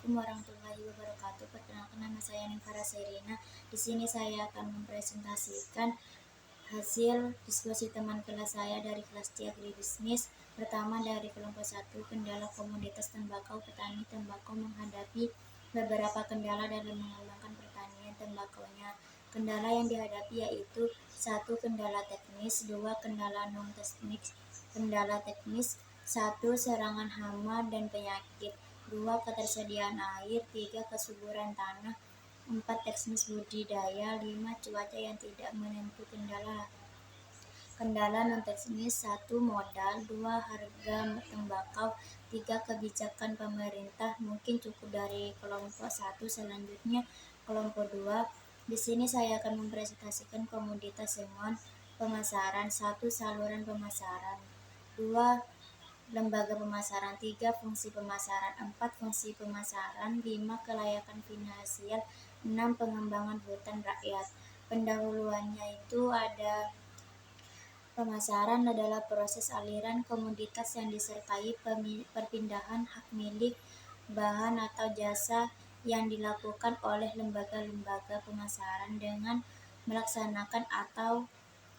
Assalamualaikum warahmatullahi wabarakatuh. Perkenalkan, nama saya Nifara Serina. Di sini saya akan mempresentasikan hasil diskusi teman kelas saya dari kelas C Agribisnis. Pertama, dari kelompok 1, kendala komoditas tembakau. Petani tembakau menghadapi beberapa kendala dalam mengembangkan pertanian tembakaunya. Kendala yang dihadapi yaitu 1. Kendala teknis, 2. Kendala non-teknis. Kendala teknis 1. Serangan hama dan penyakit, 2. Ketersediaan air, 3. Kesuburan tanah, 4. Teknis budidaya, 5. Cuaca yang tidak menentu. Kendala non-teknis 1. Modal, 2. Harga tembakau, 3. Kebijakan pemerintah. Mungkin cukup dari kelompok 1. Selanjutnya kelompok 2. Di sini saya akan mempresentasikan komoditas sengon pemasaran. 1. Saluran pemasaran, 2. Lembaga pemasaran, 3. Fungsi pemasaran, 4. Fungsi pemasaran, 5. Kelayakan finansial, 6. Pengembangan hutan rakyat. Pendahuluannya itu ada pemasaran adalah proses aliran komoditas yang disertai perpindahan hak milik bahan atau jasa yang dilakukan oleh lembaga-lembaga pemasaran dengan melaksanakan atau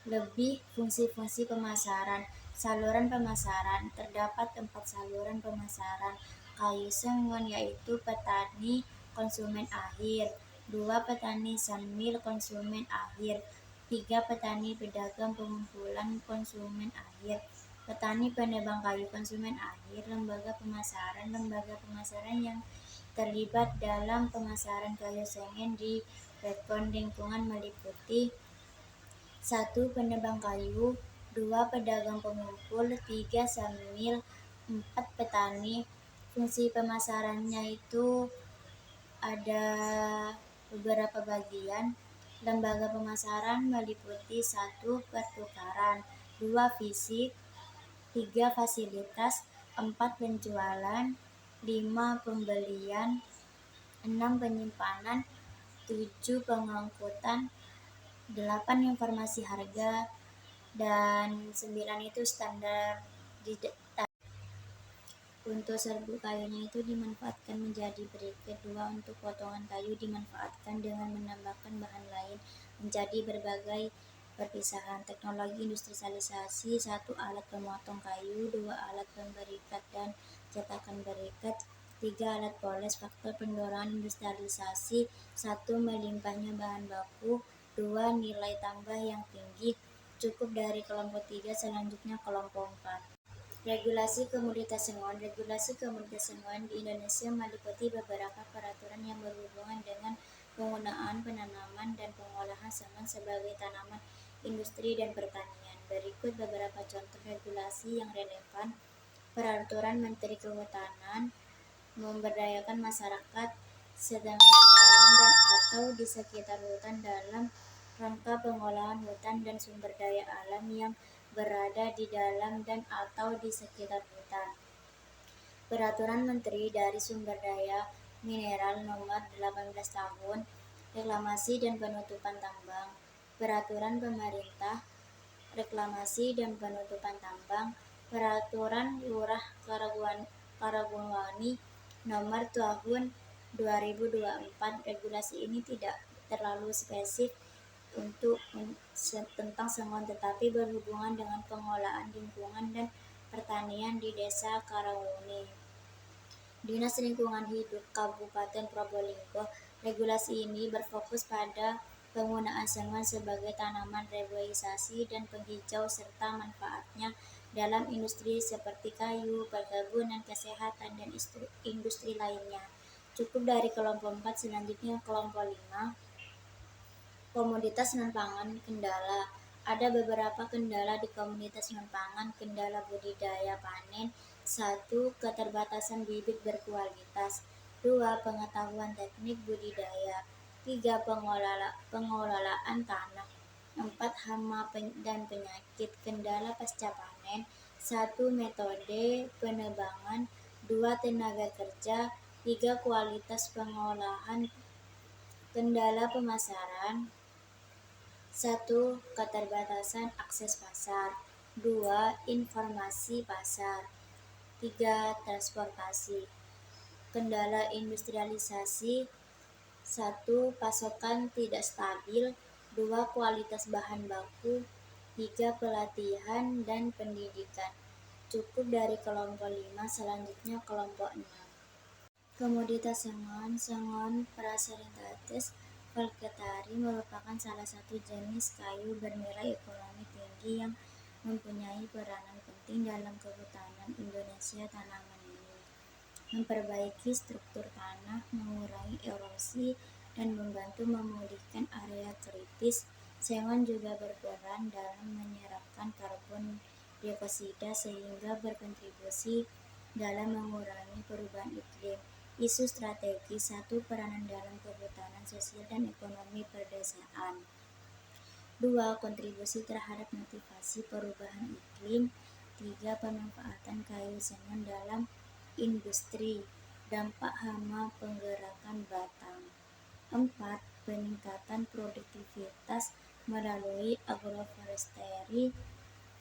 lebih fungsi-fungsi pemasaran. Saluran pemasaran, terdapat 4 saluran pemasaran kayu sengon, yaitu petani konsumen akhir, 2. Petani sambil konsumen akhir, 3. Petani pedagang pengumpulan konsumen akhir, petani penebang kayu konsumen akhir. Lembaga pemasaran yang terlibat dalam pemasaran kayu sengon di Rekon lingkungan meliputi 1. Penebang kayu, 2. Pedagang pengumpul, 3. Samil, 4. Petani. Fungsi pemasarannya itu ada beberapa bagian. Lembaga pemasaran meliputi 1. Pertukaran, 2. Fisik, 3. Fasilitas, 4. Penjualan, 5. Pembelian, 6. Penyimpanan, 7. Pengangkutan, 8. Informasi harga, dan 9 itu standar. Untuk serbu kayunya itu dimanfaatkan menjadi briket, 2. Untuk potongan kayu dimanfaatkan dengan menambahkan bahan lain menjadi berbagai perpisahan. Teknologi industrialisasi 1. Alat pemotong kayu, 2. Alat pemberikat dan cetakan berikat, 3. Alat poles. Faktor pendorong industrialisasi 1. Melimpahnya bahan baku, 2. Nilai tambah yang tinggi. Cukup dari kelompok 3. Selanjutnya kelompok 4. Regulasi komoditas sengon. Regulasi komoditas sengon di Indonesia meliputi beberapa peraturan yang berhubungan dengan penggunaan, penanaman, dan pengolahan sengon sebagai tanaman industri dan pertanian. Berikut beberapa contoh regulasi yang relevan. Peraturan Menteri Kehutanan memberdayakan masyarakat sedang di dalam dan atau di sekitar hutan dalam rangka pengolahan hutan dan sumber daya alam yang berada di dalam dan atau di sekitar hutan. Peraturan Menteri dari Sumber Daya Mineral Nomor 18 Tahun Reklamasi dan Penutupan Tambang. Peraturan Pemerintah Reklamasi dan Penutupan Tambang. Peraturan Lurah Karangwani Nomor Tahun 2024. Regulasi ini tidak terlalu spesifik untuk tentang sengon, tetapi berhubungan dengan pengolahan lingkungan dan pertanian di Desa Karangwani. Dinas Lingkungan Hidup Kabupaten Probolinggo. Regulasi ini berfokus pada penggunaan sengon sebagai tanaman reboisasi dan penghijau serta manfaatnya dalam industri seperti kayu, perkebunan, kesehatan, dan industri lainnya. Cukup dari kelompok 4. Selanjutnya kelompok 5. Komoditas non-pangan. Kendala. Ada beberapa kendala di komoditas non-pangan. Kendala budidaya panen. 1. Keterbatasan bibit berkualitas. 2. Pengetahuan teknik budidaya. 3. Pengelolaan tanah. 4. Hama dan penyakit. Kendala pasca panen. 1. Metode penebangan. 2. Tenaga kerja. 3. Kualitas pengolahan. Kendala pemasaran. 1. Keterbatasan akses pasar. 2. Informasi pasar. 3. Transportasi. Kendala industrialisasi: 1. Pasokan tidak stabil. 2. Kualitas bahan baku. 3. Pelatihan dan pendidikan. Cukup dari kelompok 5, selanjutnya kelompok 6. Komoditas sengon. Sengon Parasanceratus falckneri merupakan salah satu jenis kayu bernilai ekonomi tinggi yang mempunyai peranan penting dalam kehutanan Indonesia. Tanaman ini memperbaiki struktur tanah, mengurangi erosi, dan membantu memulihkan area kritis. Sengon juga berperan dalam menyerapkan karbon dioksida sehingga berkontribusi dalam mengurangi perubahan iklim. Isu strategis: 1. Peranan dalam kehutanan sosial dan ekonomi perdesaan. 2. Kontribusi terhadap mitigasi perubahan iklim. 3. Pemanfaatan kayu sengon dalam industri. Dampak hama penggerakan batang. 4. Peningkatan produktivitas melalui agroforestry.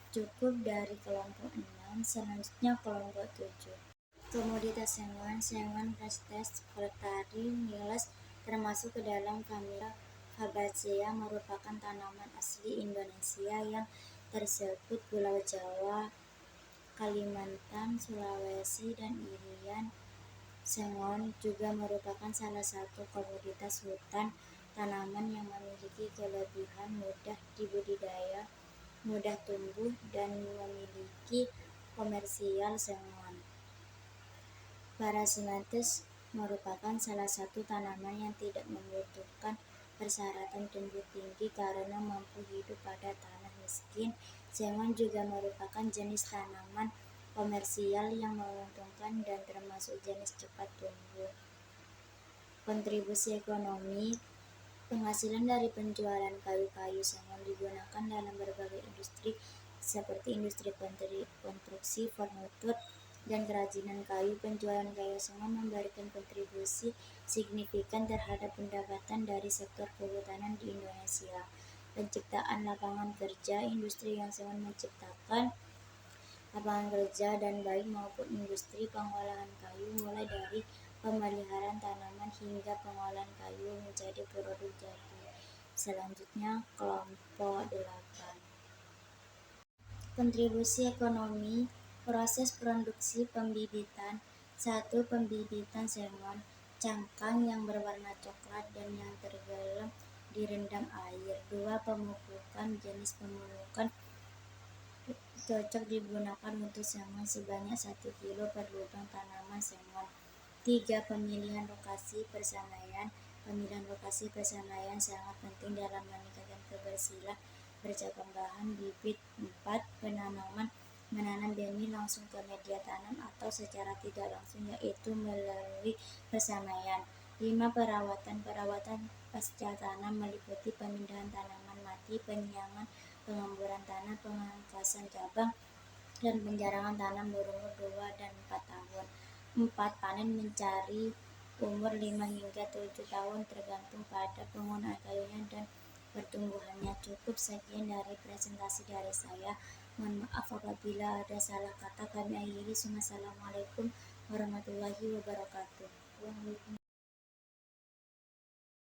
Cukup dari kelompok 6, selanjutnya kelompok 7. Komoditas sengon. Sengon Parasanceratus falckneri Niles termasuk ke dalam familia Fabaceae, merupakan tanaman asli Indonesia yang tersebut Pulau Jawa, Kalimantan, Sulawesi, dan Irian. Sengon juga merupakan salah satu komoditas hutan tanaman yang memiliki kelebihan mudah dibudidaya, mudah tumbuh, dan memiliki komersial. Sengon Parasanceratus merupakan salah satu tanaman yang tidak membutuhkan persyaratan tumbuh tinggi karena mampu hidup pada tanah miskin. Sengon juga merupakan jenis tanaman komersial yang menguntungkan dan termasuk jenis cepat tumbuh. Kontribusi ekonomi: penghasilan dari penjualan kayu-kayu sengon digunakan dalam berbagai industri seperti industri konstruksi, furnitur, dan kerajinan kayu. Penjualan kayu sengon memberikan kontribusi signifikan terhadap pendapatan dari sektor kehutanan di Indonesia. Penciptaan lapangan kerja: industri yang sengon menciptakan lapangan kerja dan baik maupun industri pengolahan kayu, mulai dari pemeliharaan tanaman hingga pengolahan kayu menjadi produk jadi. Selanjutnya kelompok 8. Kontribusi ekonomi: proses produksi pembibitan. 1. Pembibitan sengon cangkang yang berwarna coklat dan yang tenggelam direndam air. 2. Pemupukan. Jenis pemupukan cocok digunakan untuk sengon sebanyak 1 kilo per lubang tanaman sengon. 3. Pemilihan lokasi persamaian. Pemilihan lokasi persamaian sangat penting dalam meningkatkan keberhasilan bercabang bahan bibit. 4. Penanaman. Menanam benih langsung ke media tanam atau secara tidak langsung, yaitu melalui persamaian. 5. Perawatan. Perawatan pasca tanam meliputi pemindahan tanaman mati, penyiangan, pengemburan tanah, pemangkasan cabang, dan penjarangan tanam berumur 2 dan 4 tahun. 4. Panen mencari umur 5 hingga 7 tahun tergantung pada penggunaan kayunya dan pertumbuhannya. Cukup sekian dari presentasi dari saya. Mohon maaf apabila ada salah kata. Kami akhiri. Wassalamualaikum warahmatullahi wabarakatuh.